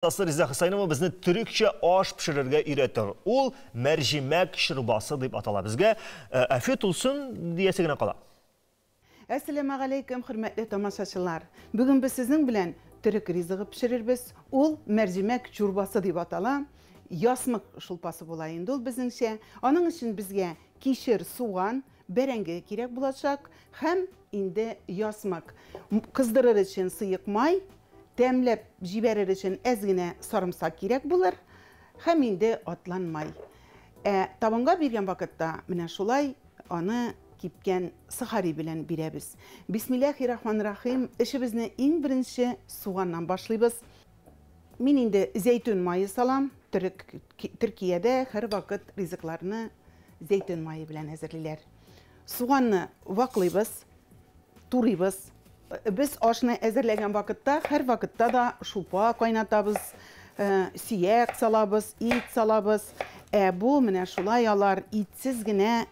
Aslı Rize Hüseyinova bizni Türkçe aş pişirirge üretir. Ol mercimek şırbası deyip atala bizge. Afiyet olsun diyesine kala. Assalamu alaikum hürmetli tamaşaçılar. Bugün biz sizin bilen Türk rizığı pişiririz. Ol mercimek çorbası deyip atala. Yasmık şulpası bulayındı ol bizimse. Onun için bizge kişir, soğan, berenge gerek bulacak. Hem indi yasmak. Kızdırır için sıyık may. Demlep jiberer için ezgine sarımsak gerek bulur. Hem indi atlanmay. Tavanga bir yan vakitte mine şulay onu kipken sıhari bilen bilebiz. Bismillahirrahmanirrahim. İşimizni en birinci soğandan başlayız. Min indi zeytun mayı salam. Türkiye'de her vakit riziklarını zeytun mayı bilen hazırlayırlar. Soğanı vaklayız, turuyuz. Biz aşını hazırlayan vakitte her vakitte da şupa kaynatabız, siyek salabız, it salabız. Bu mine şulayalar itsiz gine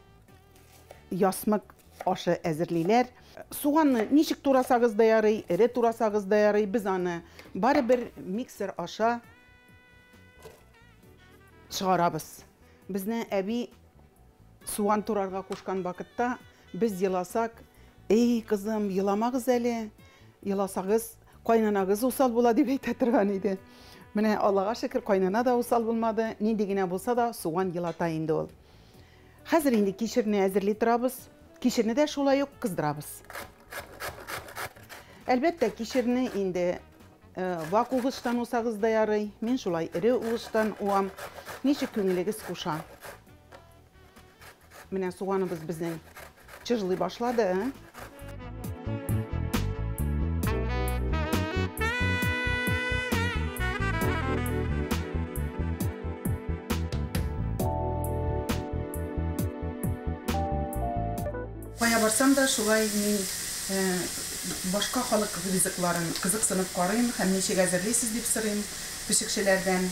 yasmak aşı hazırlayırlar. Soğanı nişik turasağız da yarı, ere turasağız da yarı. Biz onu bari bir mikser aşağı çıkarabız. Biz ne abi soğan turarga koşkan vakitte biz yılasak, ey kızım yılamağız eli, yılasağız kaynanağız usal bula diye aytırgan idi. Mine Allah'a şükür kaynana da usal bulmadı, ne degine bulsa da soğan yılatayındı ol. Hazır indi kişirini hazırlaytırabız, kişirini de şolay yok kızdırabız. Elbette kişirini indi vak uğuştan usağız da yarı, men şolay iri uğuştan uam, neşik köngülegiz kuşan. Mine soğanımız bizden çıжlı başladı. Koya barsam da şulay men başka halk rızıkların kızıksınıp karayım, hem neşik hazırlaysız deyip sırayım. Pişikçilerden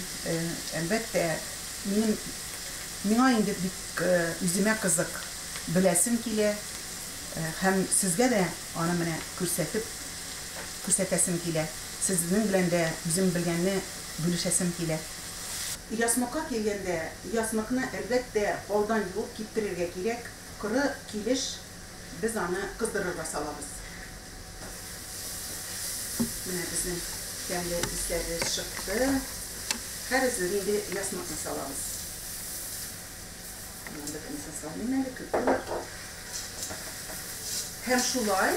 elbette mina indi yüzüme kızık bilesim kile, hem sizge de onu mene körsetesim kile, sizin bilen de bizim bilgenini bölüşesim kile. Yasmaka kelgende, yasmakını elbette koldan yuvuk gittirirge gerek, kırı kiliş biz onu kızdırırga salabız. Mene bizim kendi isleri çıktı, her izleri yasmakını salabız. Hem şulay,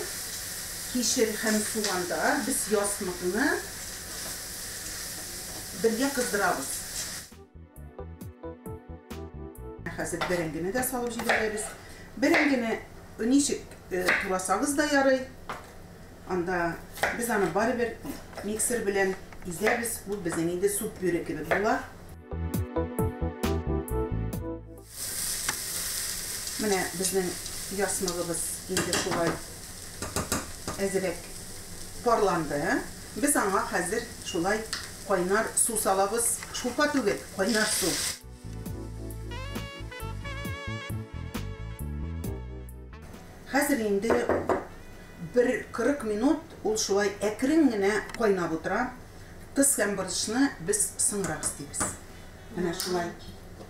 kişir hem soğanda biz yasmakını birge kızdırabız. Hazır berengini de salıp jibereriz. Berengini nişik turasağız da yarı. Anda biz onu bari bir mikser bilen izleriz. Bu bizim indi süt börek gibi bular. Mene bizim yasmağımız indi şulay ezerek parlandı. Biz ona hazır şulay kaynar su salabız. Şupa tüget, kaynar su. Hazır indi bir 40 minut ol şulay ekringine kaynab otura. Kısken barışını biz sınırak isteybiz. Mene şulay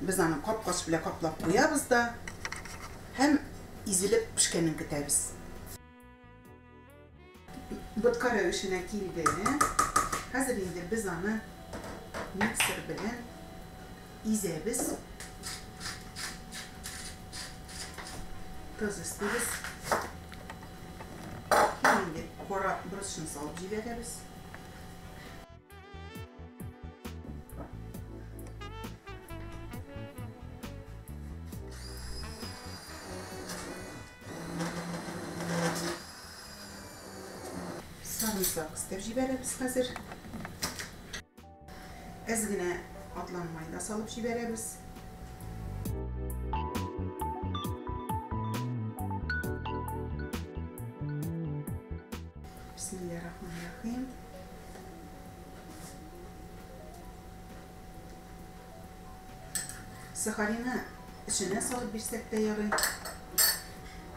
biz onu kapkaç bile kaplap koyabız da hem izilip pişkenin kitabiz. Butkara işine kildi. Hazır indi biz onu mikser bilen izebiz. Tuz isteybiz. Şimdi kora burasını salıp jibereriz. Sarımsak istep jibereriz hazır. Ezgine atlanmayı da salıp jibereriz. Bismillahirrahmanirrahim. Saharina içine salıp birsek de yarı.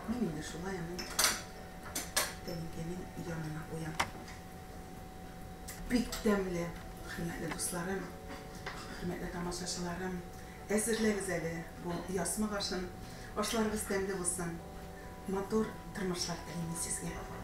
Benim de şulay yani tenikenin yanına koyalım. Pek demli, Hürmetli dostlarım, hürmetli tamaşaçılarım, əzirləriz əli bu yasmıq aşın, aşlarınız təmli olsun, motor tırmışlar dileyim sizge.